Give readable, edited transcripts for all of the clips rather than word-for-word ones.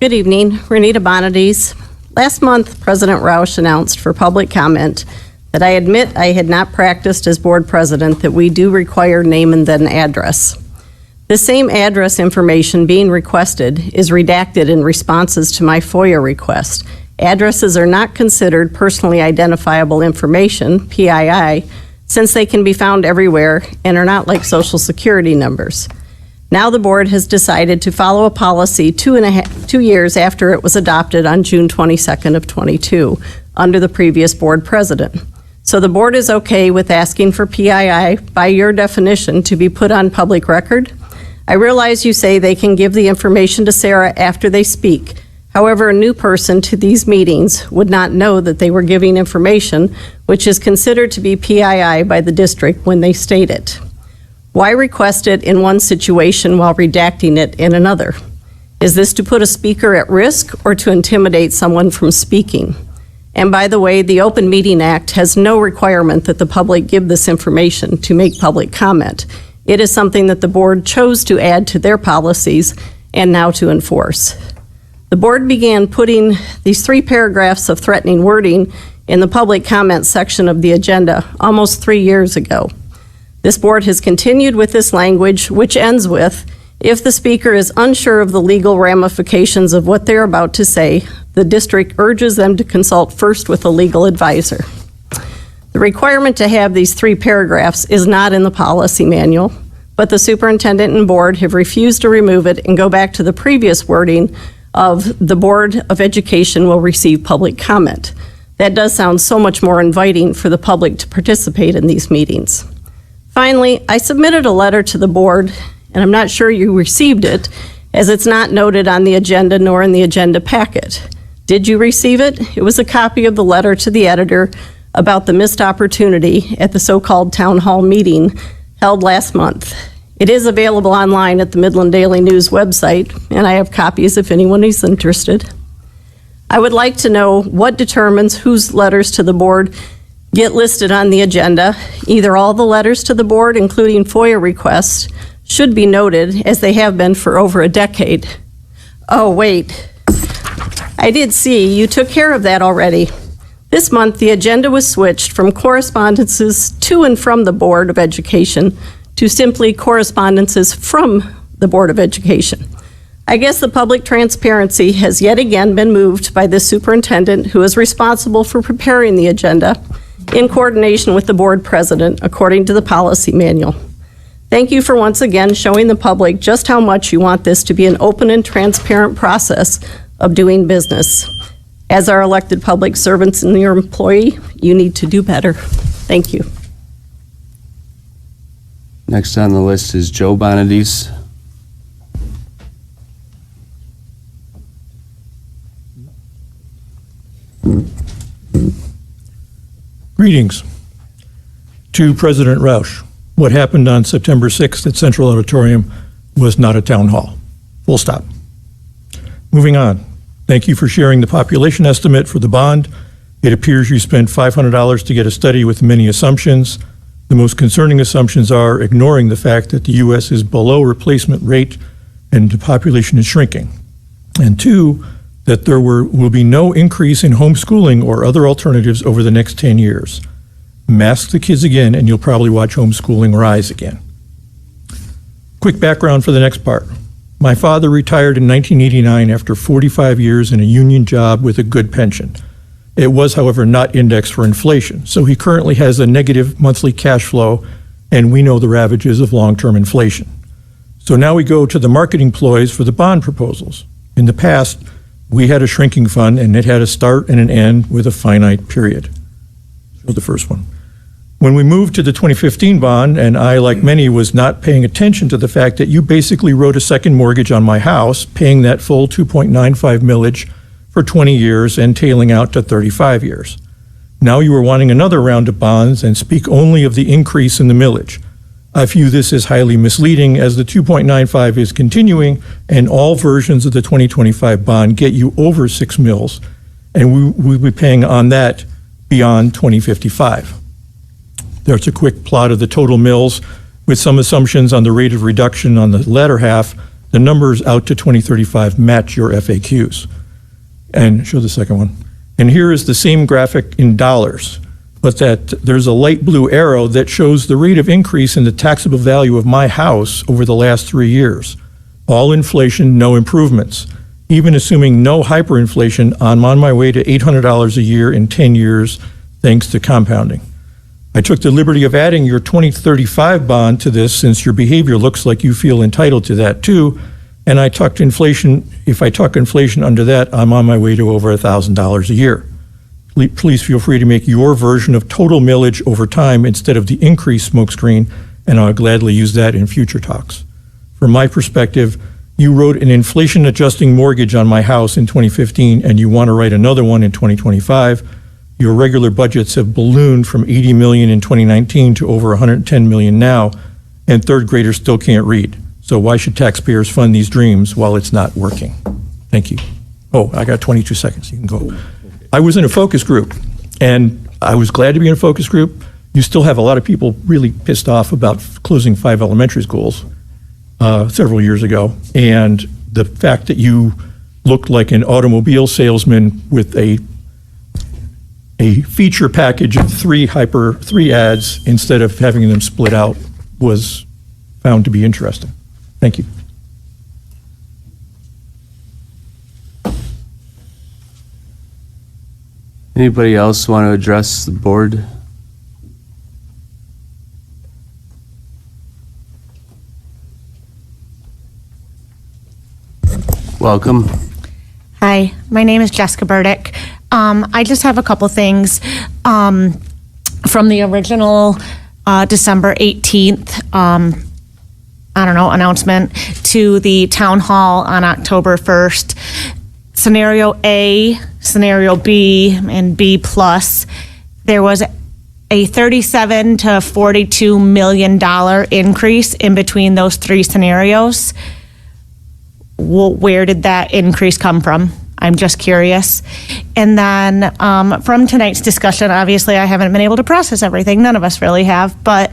Good evening, Renita Bonadies. Last month, President Roush announced for public comment that I admit I had not practiced as board president that we do require name and then address. The same address information being requested is redacted in responses to my FOIA request. Addresses are not considered personally identifiable information, PII, since they can be found everywhere and are not like Social Security numbers. Now the board has decided to follow a policy 2 years after it was adopted on June 22nd of 22 under the previous board president. So the board is okay with asking for PII by your definition to be put on public record. I realize you say they can give the information to Sarah after they speak. However, a new person to these meetings would not know that they were giving information which is considered to be PII by the district when they state it. Why request it in one situation while redacting it in another? Is this to put a speaker at risk or to intimidate someone from speaking? And by the way, the Open Meeting Act has no requirement that the public give this information to make public comment. It is something that the board chose to add to their policies and now to enforce. The board began putting these 3 paragraphs of threatening wording in the public comment section of the agenda almost 3 years ago. This board has continued with this language, which ends with, if the speaker is unsure of the legal ramifications of what they're about to say, the district urges them to consult first with a legal advisor. The requirement to have these 3 paragraphs is not in the policy manual, but the superintendent and board have refused to remove it and go back to the previous wording of the Board of Education will receive public comment. That does sound so much more inviting for the public to participate in these meetings. Finally, I submitted a letter to the board, and I'm not sure you received it, as it's not noted on the agenda nor in the agenda packet. Did you receive it? It was a copy of the letter to the editor about the missed opportunity at the so-called town hall meeting held last month. It is available online at the Midland Daily News website, and I have copies if anyone is interested. I would like to know what determines whose letters to the board get listed on the agenda. Either all the letters to the board, including FOIA requests, should be noted, as they have been for over a decade. Oh, wait. I did see you took care of that already. This month, the agenda was switched from correspondences to and from the Board of Education to simply correspondences from the Board of Education. I guess the public transparency has yet again been moved by the superintendent who is responsible for preparing the agenda in coordination with the board president, according to the policy manual. Thank you for once again showing the public just how much you want this to be an open and transparent process of doing business. As our elected public servants and your employee, you need to do better. Thank you. Next on the list is Joe Bonadies. Greetings. To President Roush, what happened on September 6th at Central Auditorium was not a town hall. Full stop. Moving on. Thank you for sharing the population estimate for the bond. It appears you spent $500 to get a study with many assumptions. The most concerning assumptions are ignoring the fact that the U.S. is below replacement rate and the population is shrinking. And 2, that there will be no increase in homeschooling or other alternatives over the next 10 years. Mask the kids again, and you'll probably watch homeschooling rise again. Quick background for the next part. My father retired in 1989 after 45 years in a union job with a good pension. It was, however, not indexed for inflation, so he currently has a negative monthly cash flow, and we know the ravages of long-term inflation. So now we go to the marketing ploys for the bond proposals. In the past, we had a shrinking fund, and it had a start and an end with a finite period. So the first one. When we moved to the 2015 bond, and I, like many, was not paying attention to the fact that you basically wrote a second mortgage on my house, paying that full 2.95 millage for 20 years and tailing out to 35 years. Now you are wanting another round of bonds and speak only of the increase in the millage. I view this as highly misleading, as the 2.95 is continuing and all versions of the 2025 bond get you over 6 mils, and we'll be paying on that beyond 2055. There's a quick plot of the total mills with some assumptions on the rate of reduction on the latter half the numbers out to 2035 match your FAQs. And show the second one. And here is the same graphic in dollars, but that there's a light blue arrow that shows the rate of increase in the taxable value of my house over the last 3 years. All inflation, no improvements. Even assuming no hyperinflation, I'm on my way to $800 a year in 10 years, thanks to compounding. I took the liberty of adding your 2035 bond to this since your behavior looks like you feel entitled to that too. And I tucked inflation, if I tuck inflation under that, I'm on my way to over $1,000 a year. Please feel free to make your version of total millage over time instead of the increased smokescreen, and I'll gladly use that in future talks. From my perspective, you wrote an inflation-adjusting mortgage on my house in 2015, and you want to write another one in 2025. Your regular budgets have ballooned from $80 million in 2019 to over $110 million now, and third graders still can't read. So why should taxpayers fund these dreams while it's not working? Thank you. Oh, I got 22 seconds. You can go. I was in a focus group, and I was glad to be in a focus group. You still have a lot of people really pissed off about closing 5 elementary schools several years ago, and the fact that you looked like an automobile salesman with a feature package of three ads instead of having them split out was found to be interesting. Thank you. Anybody else want to address the board? Welcome. Hi, my name is Jessica Burdick. I just have a couple things from the original December 18th announcement to the town hall on October 1st. Scenario A, scenario B, and B plus, there was a $37 to $42 million increase in between those three scenarios. Where did that increase come from? I'm just curious. And then from tonight's discussion, obviously I haven't been able to process everything. None of us really have. But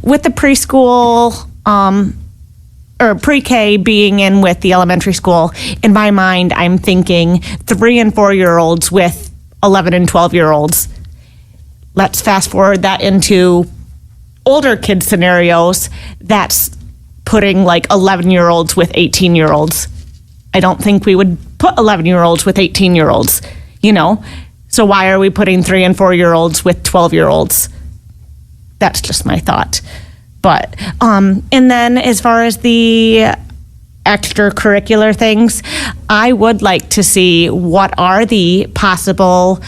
with the preschool or pre-K being in with the elementary school, in my mind, I'm thinking 3 and 4-year-olds with 11 and 12-year-olds. Let's fast forward that into older kid scenarios. That's putting like 11-year-olds with 18-year-olds. I don't think we would put 11-year-olds with 18-year-olds, you know? So why are we putting 3 and 4-year-olds with 12-year-olds? That's just my thought. But, and then as far as the extracurricular things, I would like to see what are the possible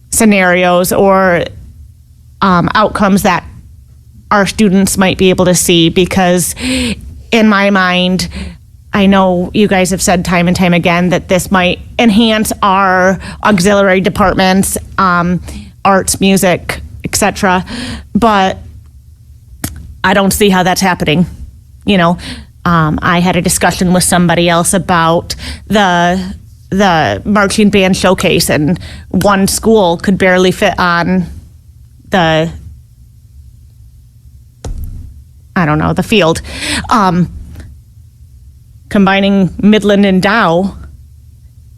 scenarios or outcomes that our students might be able to see, because in my mind, I know you guys have said time and time again that this might enhance our auxiliary departments, arts, music, etc. But I don't see how that's happening. You know, I had a discussion with somebody else about the marching band showcase, and one school could barely fit on the field. Combining Midland and Dow,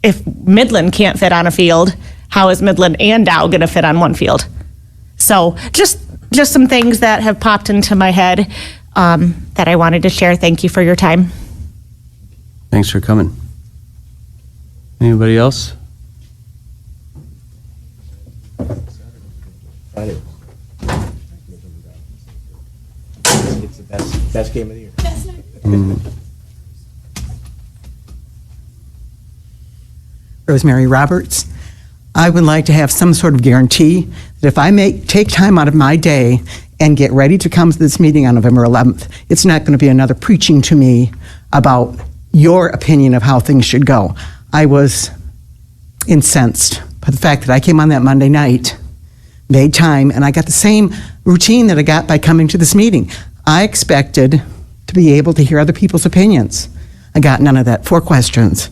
if Midland can't fit on a field, how is Midland and Dow going to fit on one field? So just some things that have popped into my head that I wanted to share. Thank you for your time. Thanks for coming. Anybody else? It's the best game of the year. Rosemary Roberts. I would like to have some sort of guarantee that if I take time out of my day and get ready to come to this meeting on November 11th, it's not going to be another preaching to me about your opinion of how things should go. I was incensed by the fact that I came on that Monday night, made time, and I got the same routine that I got by coming to this meeting. I expected to be able to hear other people's opinions. I got none of that. 4 questions.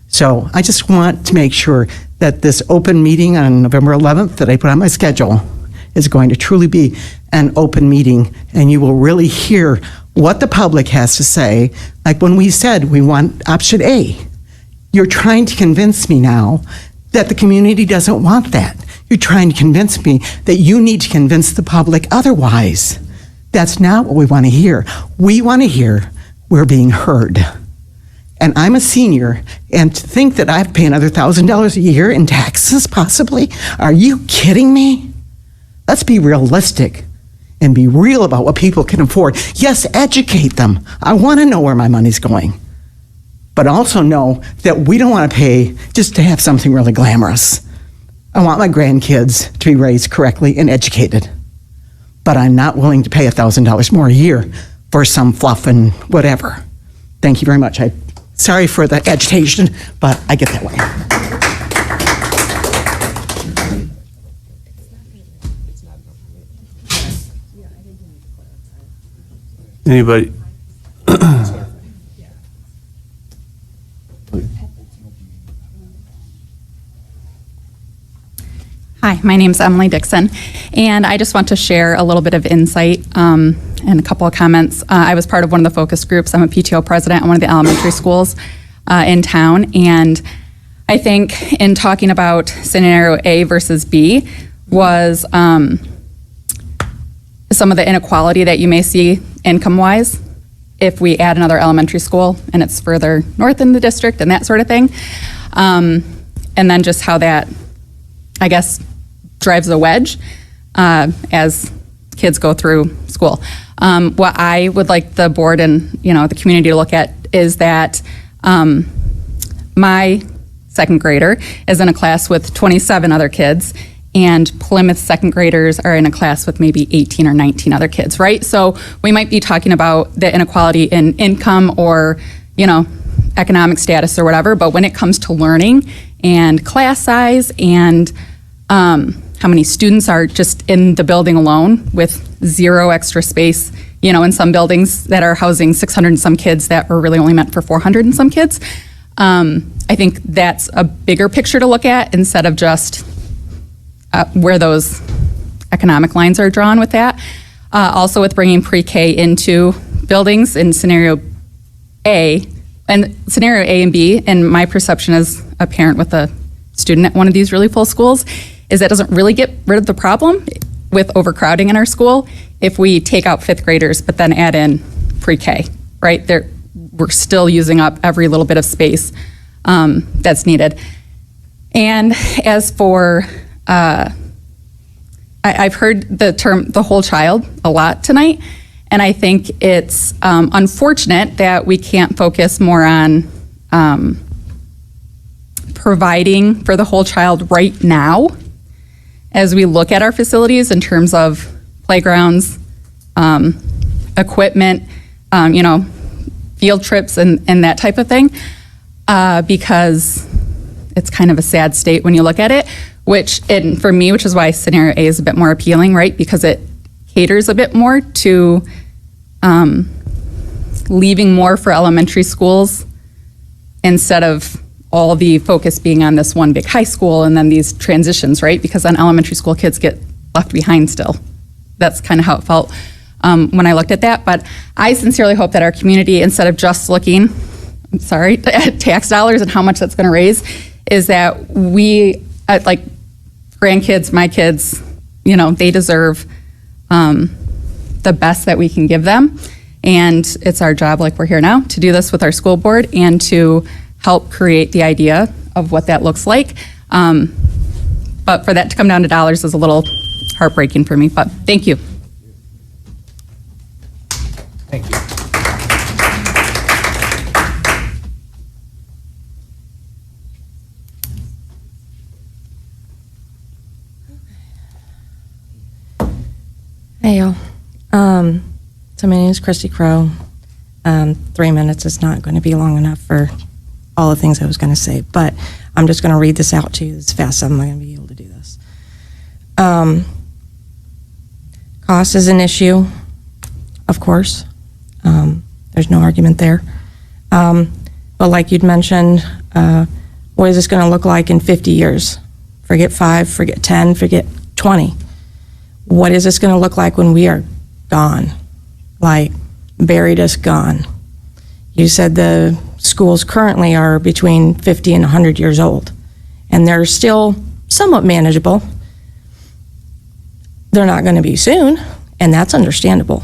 So I just want to make sure that this open meeting on November 11th that I put on my schedule is going to truly be an open meeting, and you will really hear what the public has to say. Like when we said we want option A, you're trying to convince me now that the community doesn't want that. You're trying to convince me that you need to convince the public otherwise. That's not what we want to hear. We want to hear we're being heard. And I'm a senior, and to think that I have to pay another $1,000 a year in taxes, possibly? Are you kidding me? Let's be realistic and be real about what people can afford. Yes, educate them. I want to know where my money's going. But also know that we don't want to pay just to have something really glamorous. I want my grandkids to be raised correctly and educated. But I'm not willing to pay $1,000 more a year for some fluff and whatever. Thank you very much. Sorry for the agitation, but I get that way. Anybody? Hi, my name's Emily Dixon, and I just want to share a little bit of insight and a couple of comments. I was part of one of the focus groups. I'm a PTO president at one of the elementary schools in town, and I think in talking about scenario A versus B was some of the inequality that you may see income-wise if we add another elementary school and it's further north in the district and that sort of thing. And then just how that, I guess, drives a wedge as kids go through school. What I would like the board and the community to look at is that my second grader is in a class with 27 other kids, and Plymouth second graders are in a class with maybe 18 or 19 other kids, right? So we might be talking about the inequality in income or economic status or whatever, but when it comes to learning and class size and how many students are just in the building alone with zero extra space, in some buildings that are housing 600 and some kids that are really only meant for 400 and some kids. I think that's a bigger picture to look at instead of just where those economic lines are drawn with that. Also with bringing pre-K into buildings in scenario A, and scenario A and B, and my perception as a parent with a student at one of these really full schools, is that doesn't really get rid of the problem with overcrowding in our school if we take out fifth graders but then add in pre-K, right? We're still using up every little bit of space that's needed. And as for, I've heard the term the whole child a lot tonight, and I think it's unfortunate that we can't focus more on providing for the whole child right now as we look at our facilities in terms of playgrounds, equipment, field trips and that type of thing, because it's kind of a sad state when you look at it, and for me, which is why scenario A is a bit more appealing, right? Because it caters a bit more to leaving more for elementary schools instead of all the focus being on this one big high school and then these transitions, right? Because then elementary school kids get left behind still. That's kind of how it felt when I looked at that. But I sincerely hope that our community, instead of just looking, at tax dollars and how much that's going to raise, is that we, like grandkids, my kids, they deserve the best that we can give them. And it's our job, like we're here now, to do this with our school board and to help create the idea of what that looks like. But for that to come down to dollars is a little heartbreaking for me, but thank you. Thank you. Hey, y'all. So my name is Christy Crow. 3 minutes is not going to be long enough for all the things I was going to say, but I'm just going to read this out to you as fast as I'm going to be able to do this. Cost is an issue, of course. There's no argument there. But like you'd mentioned, what is this going to look like in 50 years? Forget 5, forget 10, forget 20. What is this going to look like when we are gone? Like, buried us gone. You said the schools currently are between 50 and 100 years old, and they're still somewhat manageable. They're not going to be soon, and that's understandable.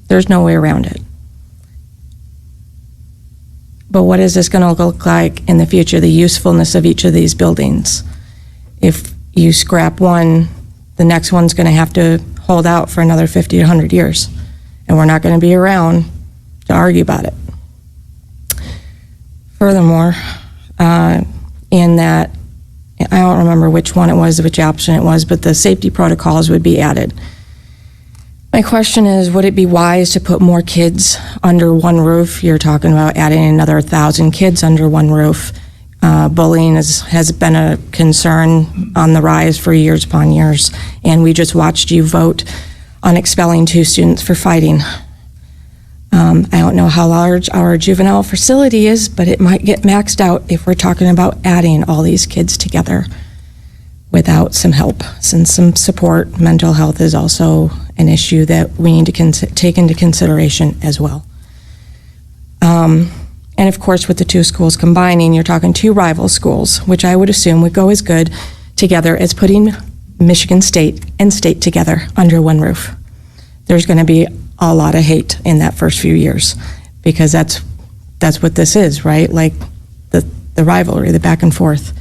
There's no way around it. But what is this going to look like in the future, the usefulness of each of these buildings? If you scrap one, the next one's going to have to hold out for another 50 to 100 years, and we're not going to be around to argue about it. Furthermore, in that, I don't remember which one it was, which option it was, but the safety protocols would be added. My question is, would it be wise to put more kids under one roof? You're talking about adding another 1,000 kids under one roof. Bullying has been a concern on the rise for years upon years, and we just watched you vote on expelling 2 students for fighting. I don't know how large our juvenile facility is, but it might get maxed out if we're talking about adding all these kids together without some help. Since some support, mental health is also an issue that we need to take into consideration as well. And of course, with the 2 schools combining, you're talking 2 rival schools, which I would assume would go as good together as putting Michigan State and State together under one roof. There's going to be a lot of hate in that first few years, because that's what this is, right? Like the rivalry, the back and forth.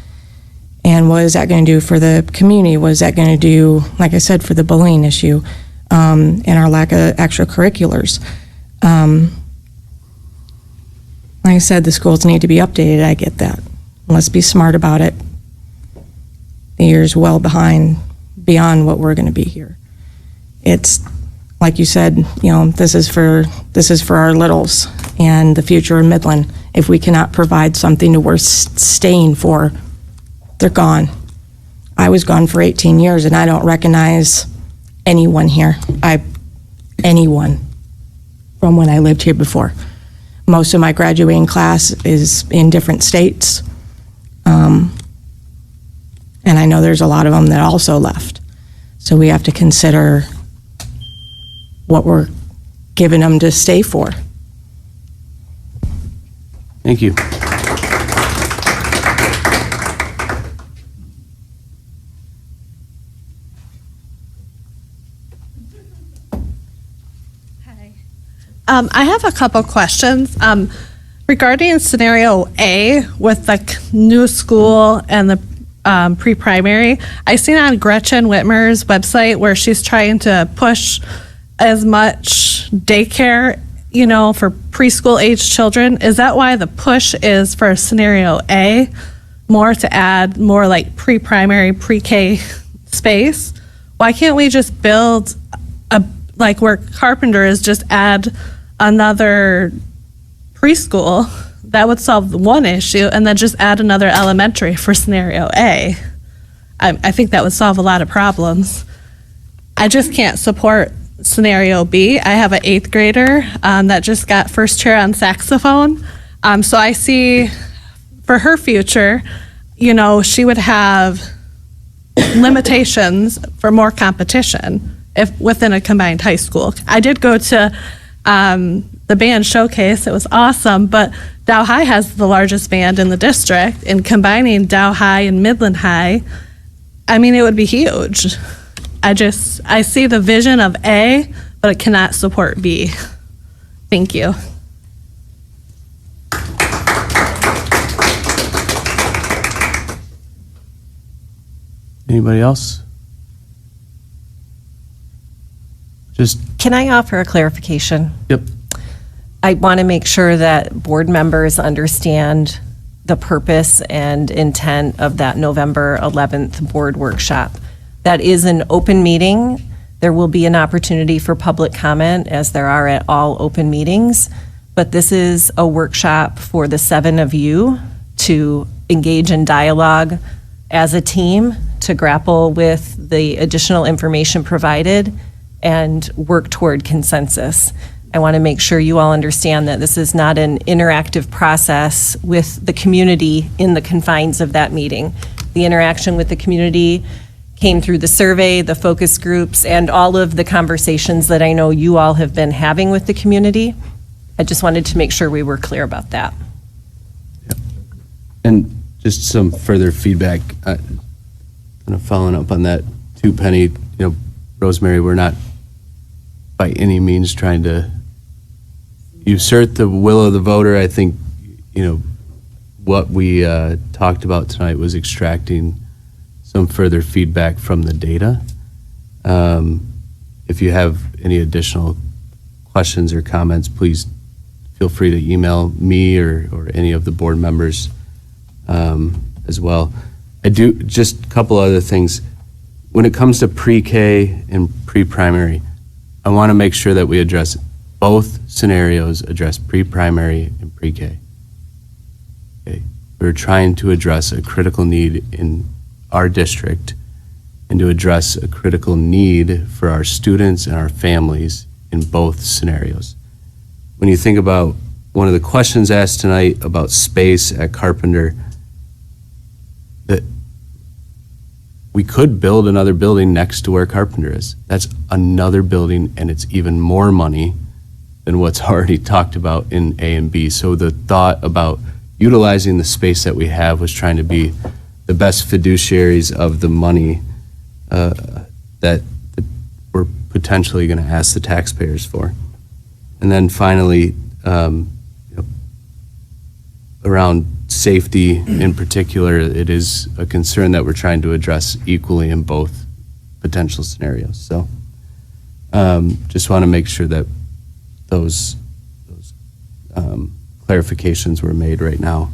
And what is that going to do for the community? What is that going to do, like I said, for the bullying issue and our lack of extracurriculars? Like I said, the schools need to be updated. I get that. Let's be smart about it. The year's well beyond what we're going to be here. It's like you said, this is for our littles and the future of Midland. If we cannot provide something that we're staying for, they're gone. I was gone for 18 years, and I don't recognize anyone here. Anyone from when I lived here before. Most of my graduating class is in different states. And I know there's a lot of them that also left. So we have to consider what we're giving them to stay for. Thank you. I have a couple questions regarding scenario A with the new school and the pre-primary. I seen on Gretchen Whitmer's website where she's trying to push as much daycare, for preschool age children. Is that why the push is for scenario A, more to add more like pre-primary, pre-K space? Why can't we just build like where Carpenter is, just add another preschool? That would solve one issue, and then just add another elementary for scenario A. I think that would solve a lot of problems. I just can't support scenario B. I have an 8th grader that just got first chair on saxophone. So I see for her future, she would have limitations for more competition if within a combined high school. I did go to the band showcase. It was awesome, but Dow High has the largest band in the district, and combining Dow High and Midland High, it would be huge. I see the vision of A, but it cannot support B. Thank you. Anybody else? Can I offer a clarification? Yep. I want to make sure that board members understand the purpose and intent of that November 11th board workshop. That is an open meeting. There will be an opportunity for public comment, as there are at all open meetings, but this is a workshop for the 7 of you to engage in dialogue as a team, to grapple with the additional information provided and work toward consensus. I want to make sure you all understand that this is not an interactive process with the community in the confines of that meeting. The interaction with the community came through the survey, the focus groups, and all of the conversations that I know you all have been having with the community. I just wanted to make sure we were clear about that. And just some further feedback, kind of following up on that too, Penny, Rosemary, we're not by any means trying to usurp the will of the voter. I think, what we talked about tonight was extracting some further feedback from the data. If you have any additional questions or comments, please feel free to email me or any of the board members as well. I do, just a couple other things. When it comes to pre-K and pre-primary, I want to make sure that we address both scenarios, address pre-primary and pre-K. Okay. We're trying to address a critical need in our district and to address a critical need for our students and our families in both scenarios. When you think about one of the questions asked tonight about space at Carpenter, that we could build another building next to where Carpenter is. That's another building, and it's even more money than what's already talked about in A and B. So the thought about utilizing the space that we have was trying to be the best fiduciaries of the money that we're potentially going to ask the taxpayers for. And then finally, around safety in particular, it is a concern that we're trying to address equally in both potential scenarios. So just want to make sure that those clarifications were made right now.